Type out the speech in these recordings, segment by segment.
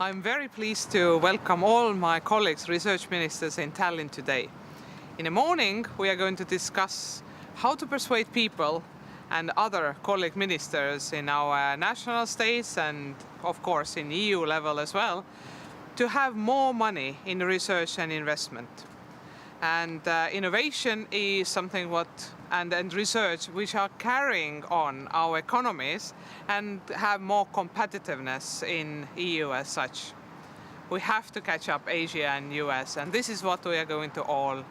I'm very pleased to welcome all my colleagues, research ministers in Tallinn today. In the morning, we are going to discuss how to persuade people and other colleague ministers in our national states and, of course, in EU level as well, to have more money in research and investment. And innovation is something and research which are carrying on our economies and have more competitiveness in EU as such. We have to catch up Asia and US, and this is what we are going to all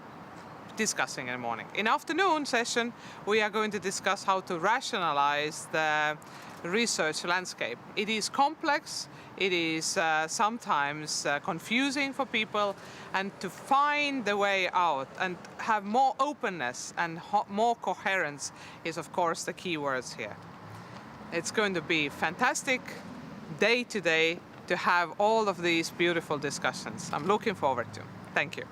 discussing in the morning. In afternoon session, we are going to discuss how to rationalize the research landscape. It is complex, it is sometimes confusing for people, and to find the way out and have more openness and more coherence is of course the key words here. It's going to be fantastic day today to have all of these beautiful discussions. I'm looking forward to. Thank you.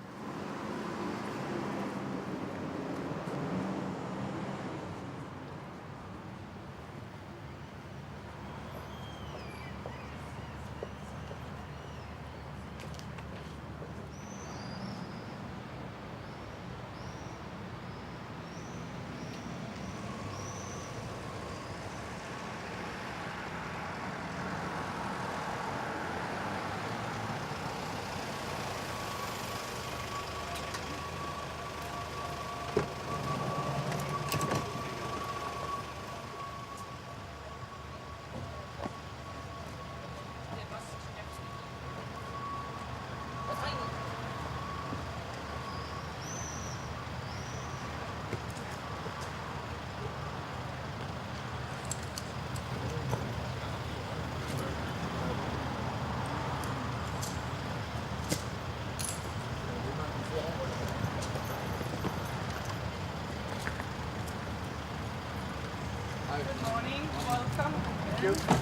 Good morning, welcome. Thank you.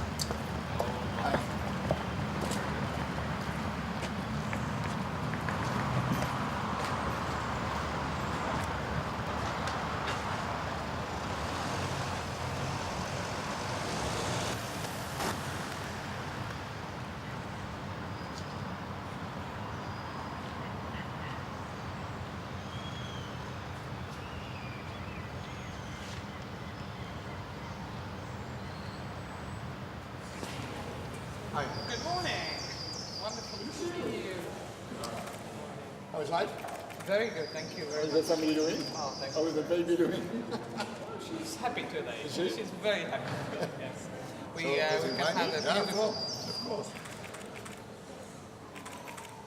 Hi. Good morning. Wonderful to see you. How is life? Very good, thank you very How is much. the family doing? Oh, thank How you. is the baby doing? She's happy today. Is she? She's very happy. Yes. We Is can it have Maggie? a Yeah, beautiful. of course.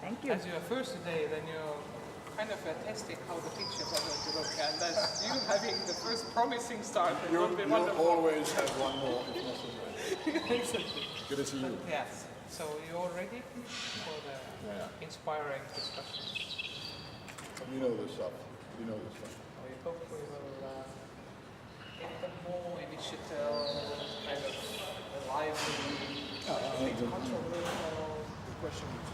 Thank you. As you're first today, then you're kind of testing how the pictures are going to look, and as you having the first promising start, it will be You wonderful. always have one more if necessary. Exactly. Good to see you. Yes. So you all ready for the Yeah. inspiring discussion? You know this stuff. You know this stuff. We hope we will get them more initiative, kind of lively, controversial. The question is,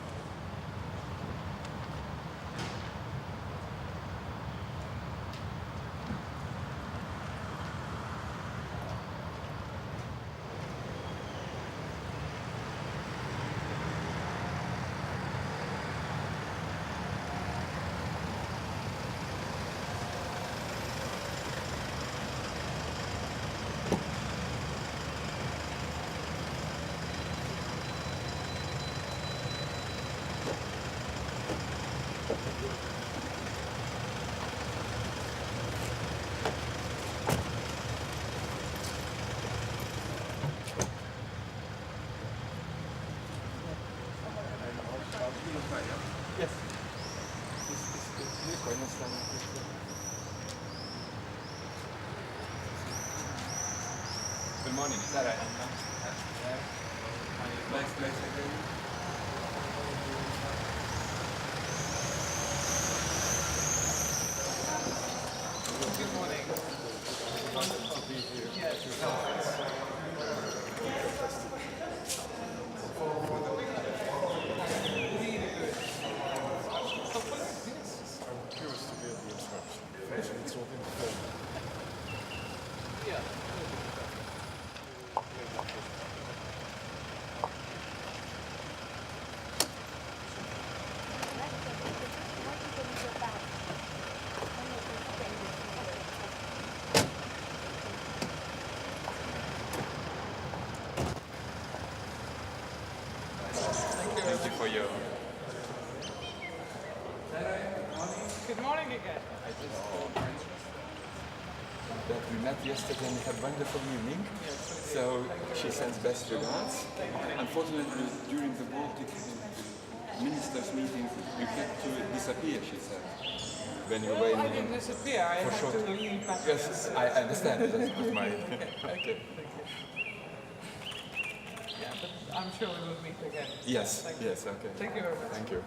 Yes. Good morning. Tere. Nice place again. Good morning. Wonderful to be here. Yes. I'm curious to hear the instruction. It's not in the film. Yeah. for you. Good morning again. That we met yesterday and had a wonderful evening. So she sends best regards. Unfortunately, during the Baltic ministers' meeting, you had to disappear, she said. When you were I in didn't disappear. I had short. to leave back. Yes, I understand. That was my. Okay. Yeah, but I'm sure we will meet again. Yes, Thank you. yes, okay. Thank you very much. Thank you.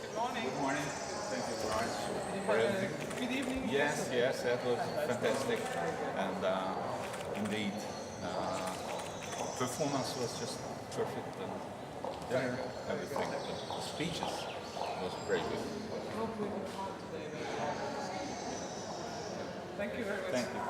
Good morning. Good morning. Thank you very much Did you for have everything. a good evening? Yes, yes, that was fantastic. And indeed, performance was just perfect. And dinner, everything. The speeches was very good. I hope we will talk today. Thank you very much. Thank you.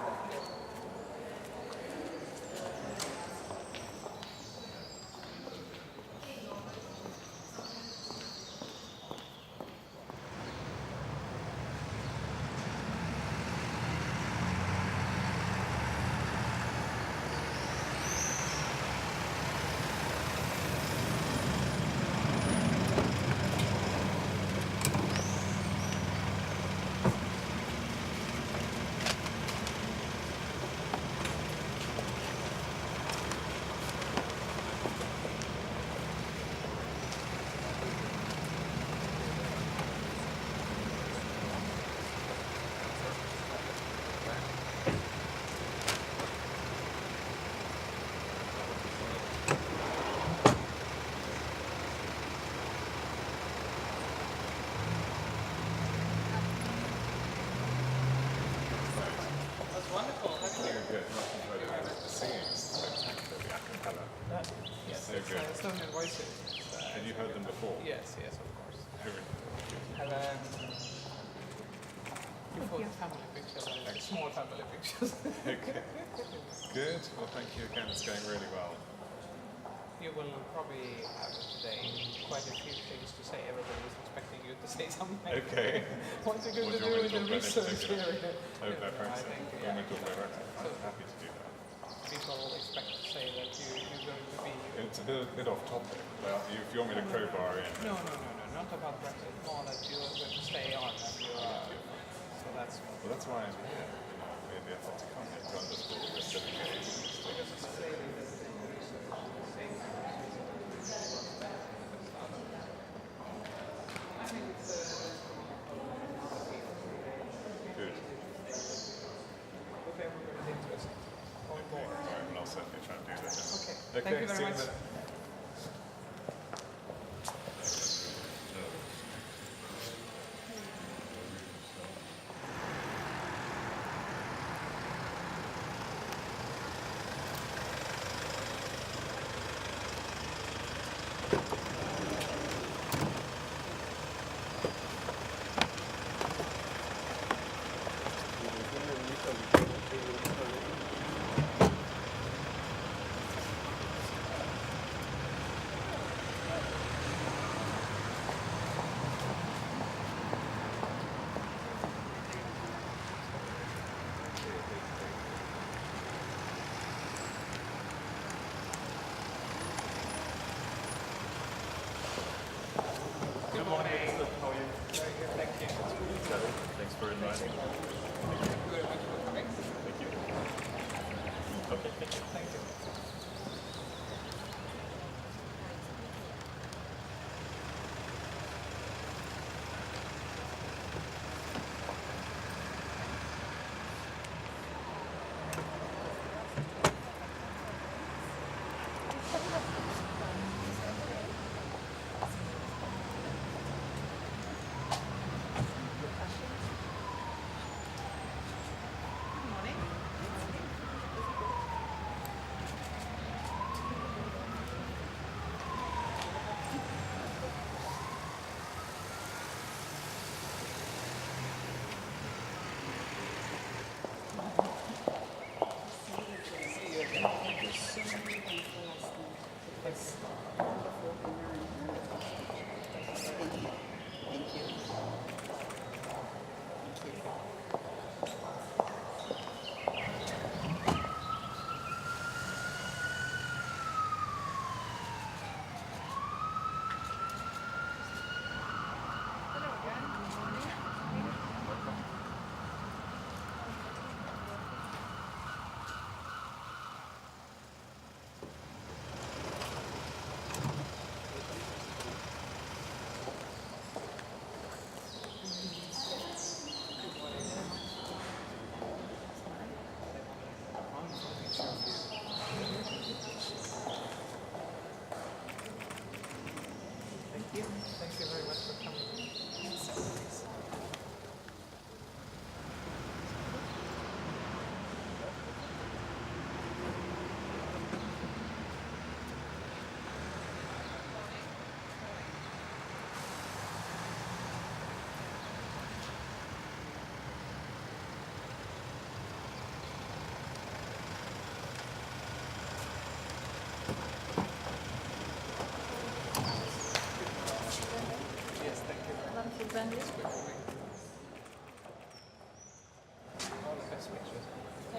That's wonderful. Good. The singing is spectacular, the a cappella. Yes, So it's good. Estonian voices. Had you heard them before? Yes, yes, of course. Very And before the family pictures, like small family pictures. Okay. Good. Well, thank you again. It's going really well. You will probably have today quite a few things to say. Everybody is expecting you to say something. Okay. What are you going What to do you do want with me the to talk about in research particular? area? Oh, that I person. think, When we talk about that, I'm happy to do that. people expect to say that you're going to be... It's a bit off topic, but if you want me to crowbar in, No, not about Brexit. More that you're going to stay on and you are... So that's... well, that's why I'm here. You know, maybe I thought to come here to underscore the dedication. Because it's clearly that the research I think it's... Good. If everybody's interested. On board. All right, well, I'll certainly try and do that. Okay. Thank you see very much. then. Good morning. How are you? Very good, thank you. Thanks for inviting me. Thank you very much for coming. Thank you. Okay, thank you. Thank you.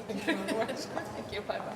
Thank you very much. Thank you. Bye bye.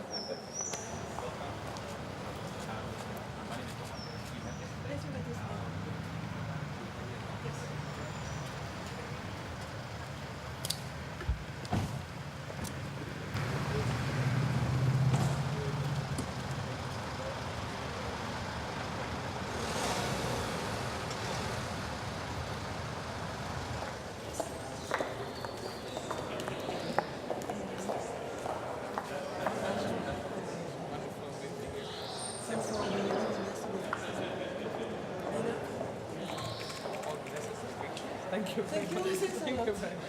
Thank you very much. Thank you very much.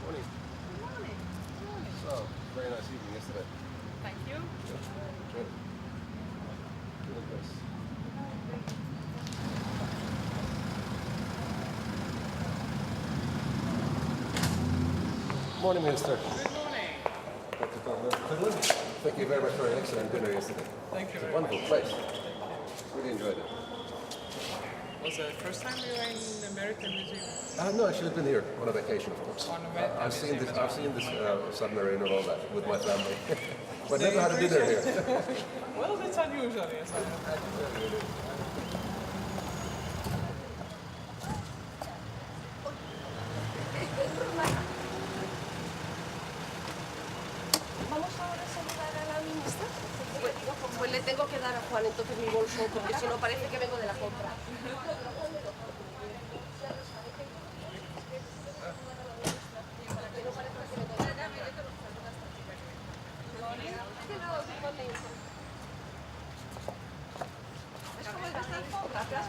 Morning. So, very nice evening yesterday. Thank you. Enjoyed it. Really nice. Morning, Minister. Good morning. Dr. Conlon. Thank you very much for an excellent dinner yesterday. Thank you It's a very wonderful much. place. Really enjoyed it. Was it the first time you were in the American Museum? No, I should have been here on a vacation, of course. On a vacation, I've seen this. as I've seen this submarine and all that with my family, but never had a dinner here. Well, that's unusual, yes. I know. Vamos ahora a saludar a la ministra. Pues le tengo que dar a Juan entonces mi bolso, porque si no parece que vengo de la compra.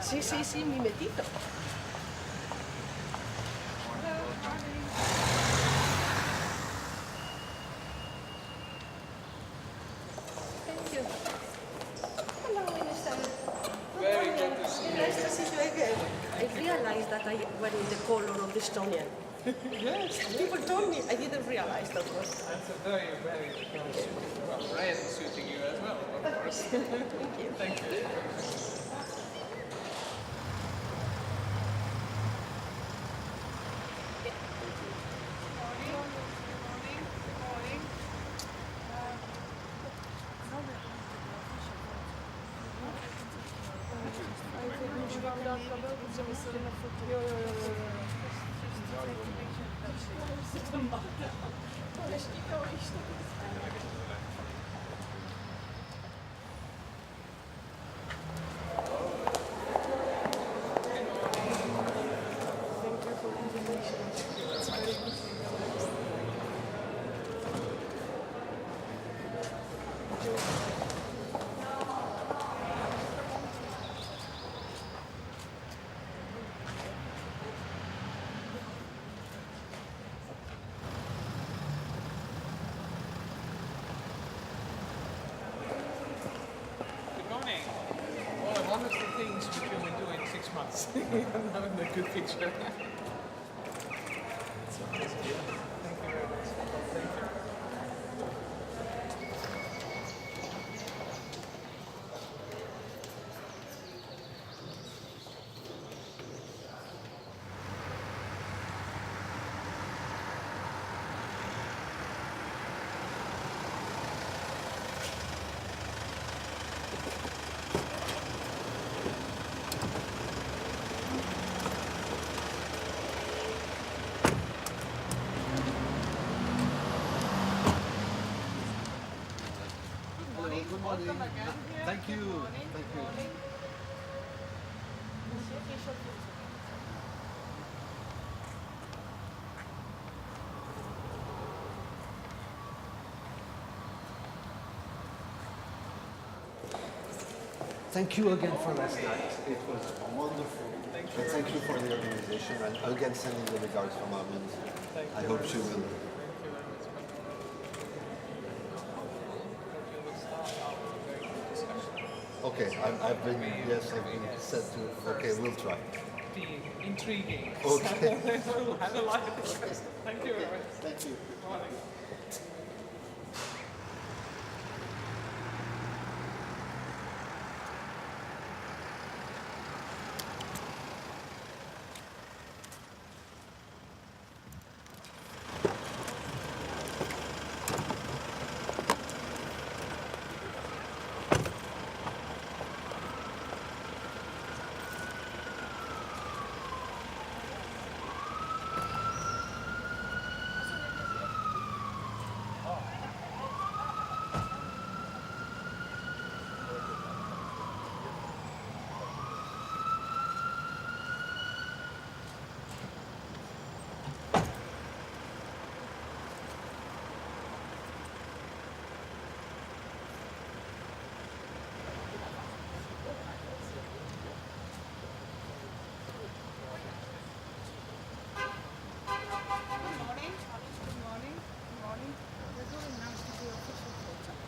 Sí, sí, sí, mimetito. Thank you. Hello, Minister. Very good to see you. Nice to see you again. I realized that I went in the color of the Estonian. Yes, People told me. I didn't realize that was. that's a very, very well, red suiting you as well, of course. Thank you. Thank you. Good morning. Well, one of the things which you will do in 6 months. Now in the good picture. So, thank you very much. Thank you. Good morning. Thank you. Thank you. Thank you again for last night. It was wonderful. And thank you for the organization. And again, sending the regards from our minister. I hope she will. Okay. Okay, I've been said to, okay, we'll try. Be intriguing. Okay. We'll have a lot of discussion. Thank you very much. Thank you. Good morning.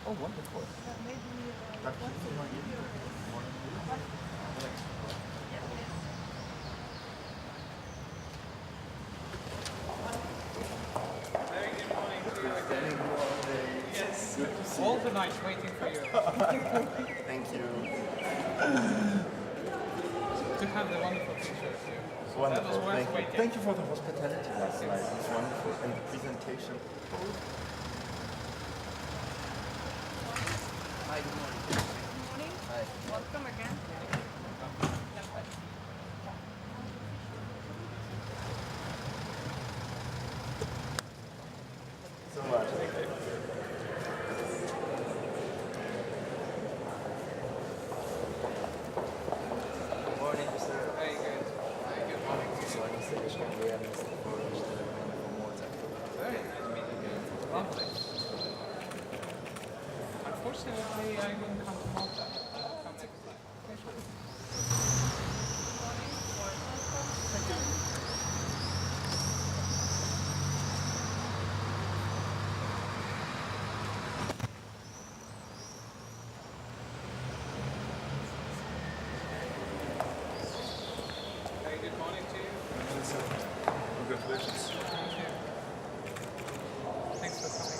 Oh, wonderful. Very good morning to you again. Yes. All the night waiting for you. Thank you. To have the wonderful picture of you. It's That wonderful. was worth Thank you. waiting. Thank you for the hospitality last night. It's wonderful. And the presentation. Hi, good morning. Good morning. Hi. Welcome again. So much. Good morning, Mr. Very good. Very good morning to you. Very nice meeting you. Lovely. Unfortunately, I couldn't come to Malta. I'll come next time. Very good morning to you. Congratulations. Thank you. Thanks for coming.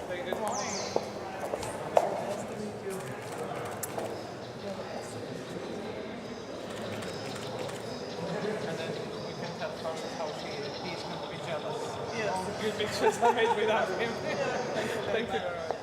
Very good morning. And then we can tell Carlos how he's going to be jealous. Yes. All the good pictures I made without him. Thank you very much.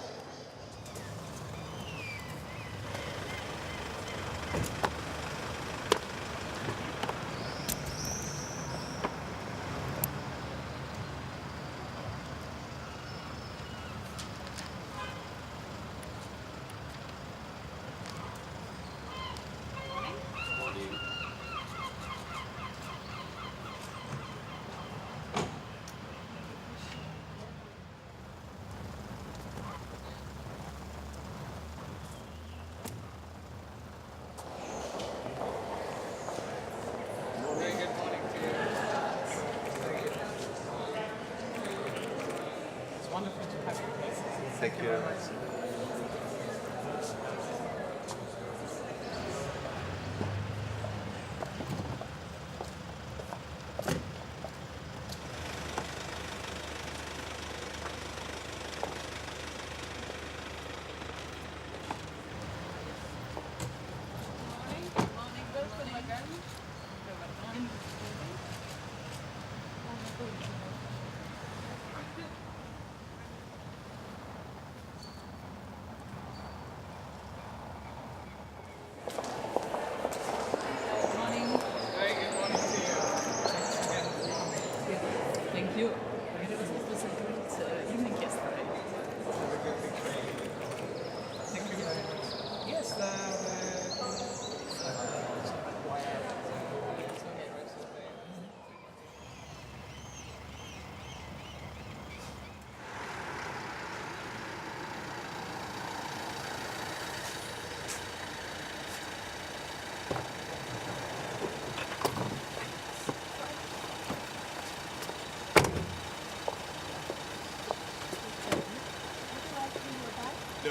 Very good morning to you. Very good. It's wonderful to have you here. Thank you very much.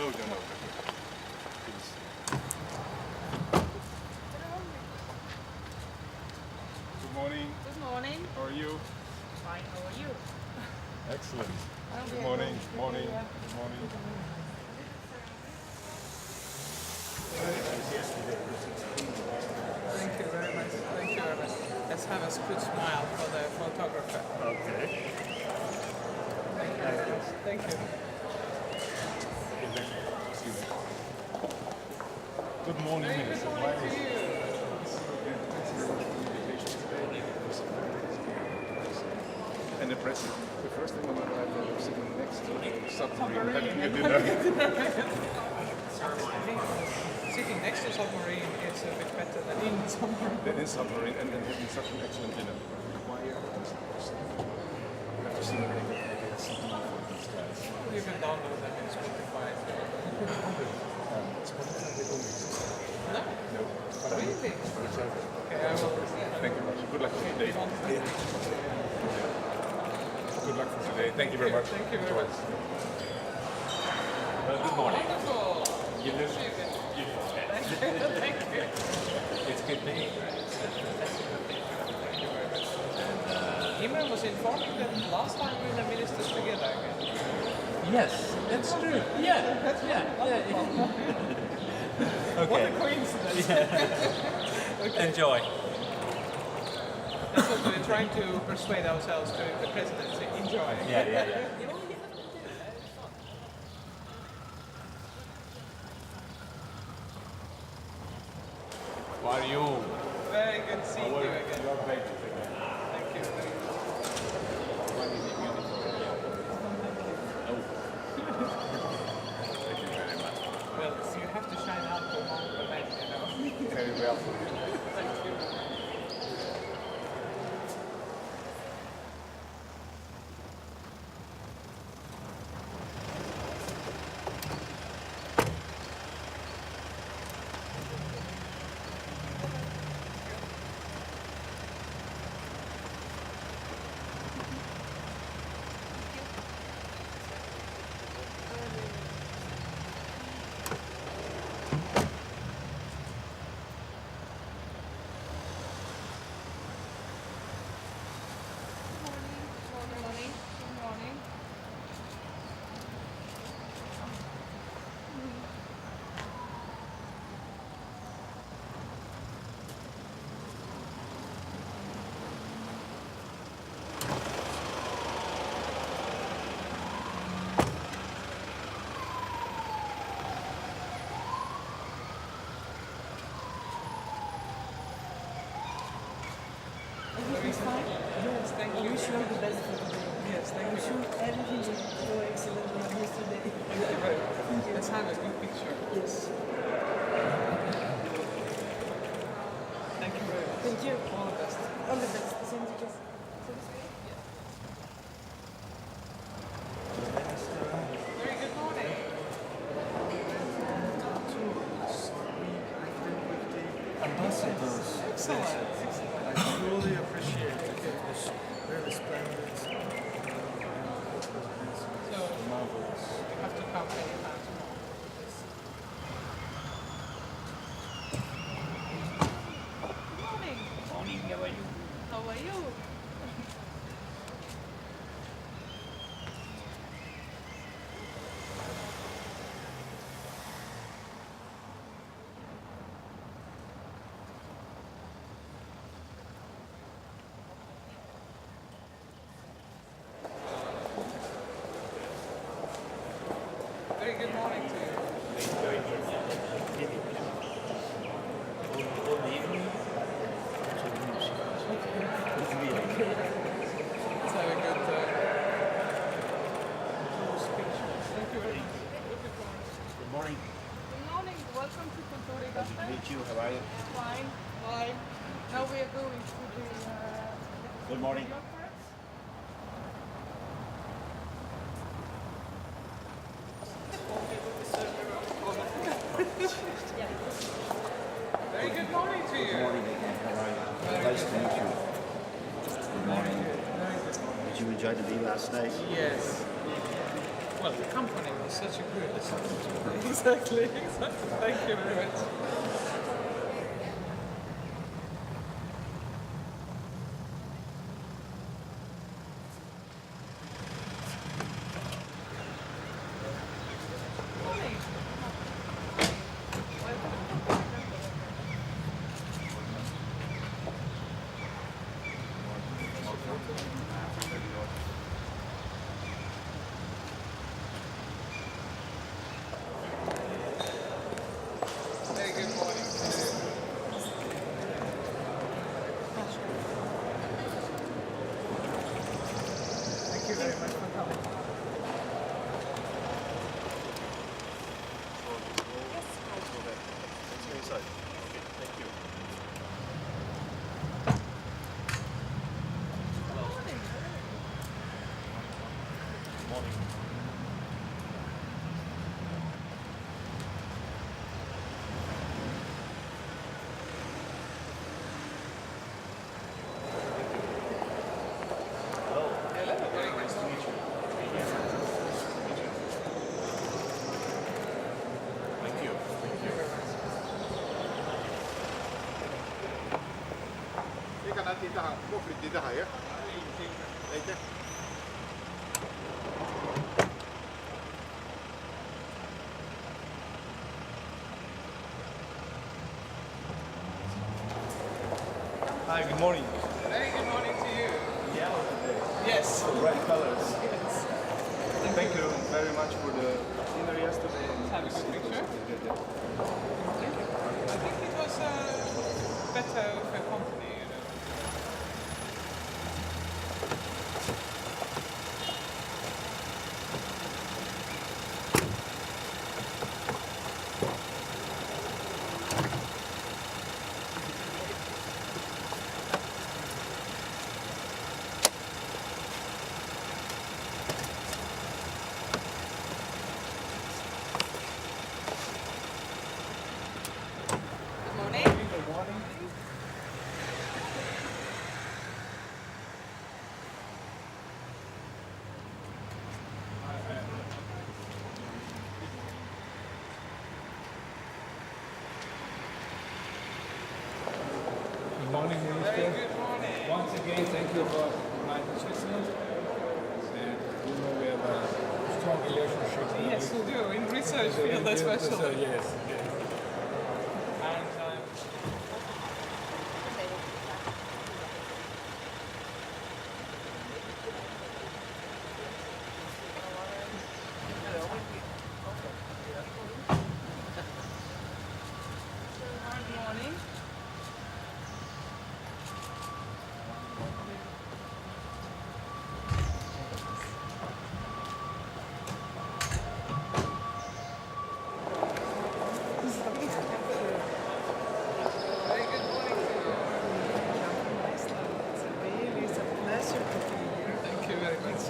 No. Please. Good morning. Good morning. How are you? Fine, how are you? Excellent. Good morning. Morning. Good morning. Thank you very much. Thank you very much. Let's have a good smile for the photographer. Okay. Thank you very much. Thank you. Good morning, Very good Minister. morning to you. And the president. The first thing on my right, I'm sitting next to a submarine having a dinner. Sitting next to submarine is a bit better than in submarine. That is submarine and having such an excellent dinner. Quiet. I have to see whether they get a CD for these guys. You can download them in Spotify. Spotify, they don't exist. No? No. Really? Okay, I will. Thank you much. Good luck for today. Good luck for today. Thank you very much. Thank you very much. Good morning. Wonderful. You look beautiful. Thank you. It's good day, right? It's a fantastic location. Thank you very much. Imre was informing that last time we were the ministers together again. Yes, that's true. Yeah. What Okay. a coincidence. Enjoy. That's what we're trying to persuade ourselves to the presidency. Enjoy. Yeah. How are you? Very good seeing you again. You are great. Thank you. Thank you. Thank you very much. Well, you have to shine out among the men, you know. Very well. Thank you. Everything's fine? Yes, thank I you. wish you all the best for today. Yes, thank I wish you. you everything will go excellent like yesterday. Thank you very much. Let's have a good picture. Yes. Thank you very much. Thank you. All the best. All the best. Same to you. Very good morning. Ambassadors. Excellent. I truly appreciate it. It was really splendid. So, Marvelous. you have to come anytime tomorrow. Good morning. Morning, how are you? How are you? Very good morning to you. Let's have a good speech. Thank you very much. Good morning. Good morning. Welcome to Cultura Good to meet you. How are you? Fine. Fine. Now we are going to the Good morning. conference. Very good morning to you. Good morning again. How are you? Nice to meet you. Good morning. Did you enjoy the meal last night? Yes. well, the company was such a good exactly. Thank you very much. Thank you very much for coming. Ikan natin tahan, kofrit di tahan ya. Baik. Hi, good morning. Very good morning to you. Yellow today. Yes. Bright colors. Thank you very much for the dinner yesterday. Have a good picture. I think it was better with a company, you know. Good morning. Good morning. Good morning, Minister. Good morning. Once again, thank you for inviting Switzerland. And you know we have a strong relationship. Yes, we do. In research field especially. Yes, yes. And good morning. Very good morning to you. It's a pleasure to be here. Thank you very much.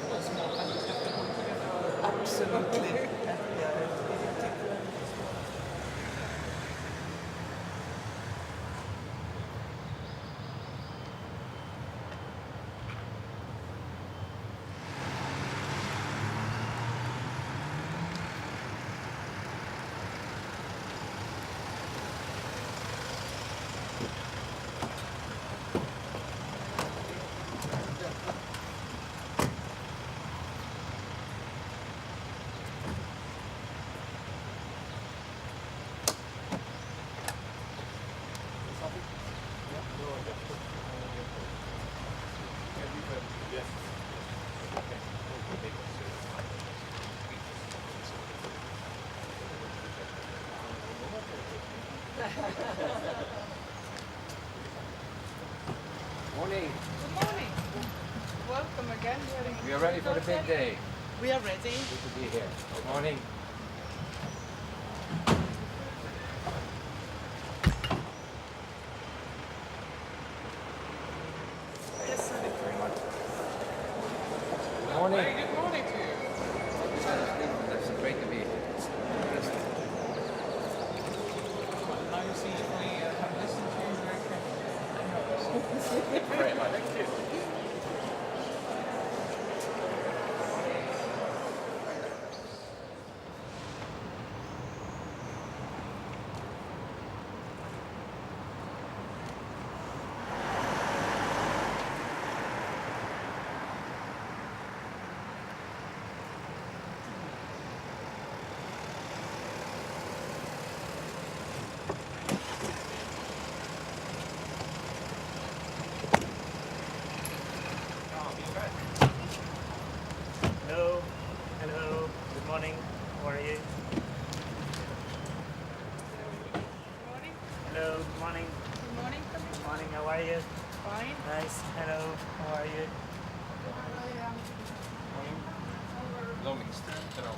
Once more, can we get the book together? Absolutely. Morning. Good morning. Welcome again. We are ready for the big day. We are ready. Good to be here. Good morning. Yes, sir. Thank you very much. Good Very morning. good morning to you. It's great to be here. Well, now you see we have listened to you very carefully. Very much. Thank you. morning. How are you? Morning. Hello. Good morning. Good morning, Commissioner. Good morning. How are you? Fine. Nice. Hello. How are you? Hello, Minister. Hello.